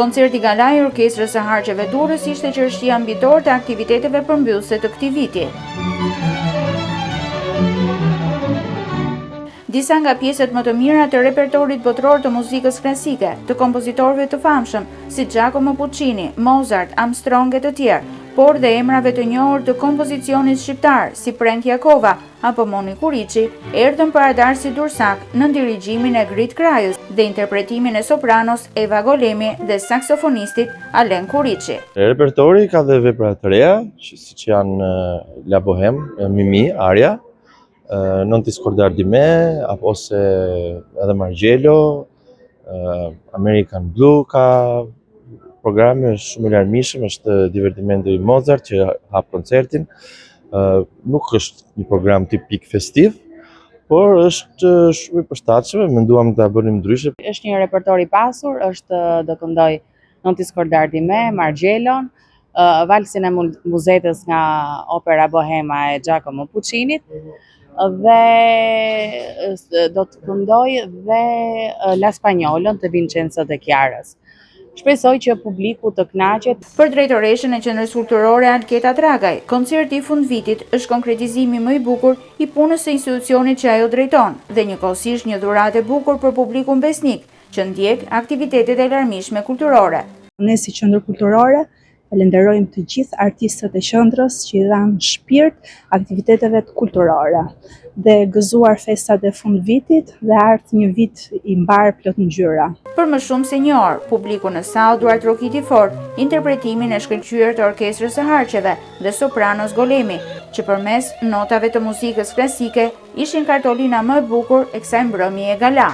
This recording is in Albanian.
Koncerti gala i Orkestrës së Harqeve Durrës ishte qershia mbitor të aktiviteteve përmbyllëse të këtij viti. Disa nga pjesët më të mira të repertorit botëror të muzikës klasike, të kompozitorëve të famshëm, si Giacomo Puccini, Mozart, Armstrong e të tjerë, por dhe emrave të njohur të kompozicionit shqiptar, si Prenk Jakova apo Moni Kuriçi, erdhën paradarsi Dursak në dirigjimin e Grit Krajës dhe interpretimin e sopranos Eva Golemi dhe saksofonistit Alen Kuriçi. Repertori ka dhe vepra të reja, siç janë La Bohème, Mimi, Aria, Non ti scordar di me, ose edhe Margjello, American Blue, ka programe shumë i larmishëm, është divertimento i Mozart që hap koncertin. Nuk është një program tipik festiv, por është shumë i përshtatshëm, menduam ta bënim ndryshe. Është një repertor i pasur, është do këndoj Non ti scordar di me, Margjellon, valsin e muzetës nga opera Bohema e Giacomo Puccinit, dhe do të këndoj dhe La Spagnolën të Vincenzo de Chiaras. Shpresoj që publiku të kënaqet. Për drejtoreshën e Qendrës Kulturore Alketa Dragaj, koncerti i fundvitit është konkretizimi më i bukur i punës së institucionit që ajo drejton dhe njëkohësisht një dhuratë e bukur për publikun besnik që ndjek aktivitetet e larmishme kulturore. Ne si Qendër Kulturore falenderojmë të gjithë artistët e qendrës që i dhanë shpirt aktiviteteve kulturore dhe gëzuar festat e fundvitit dhe ardh një vit i mbar plot ngjyra. Për më shumë se një orë, publiku në sallë duart trokiti fort interpretimin e shkëlqyer të Orkestrës së Harqeve dhe sopranos Golemi, që përmes notave të muzikës klasike ishin kartolina më e bukur e kësaj mbrëmjeje gala.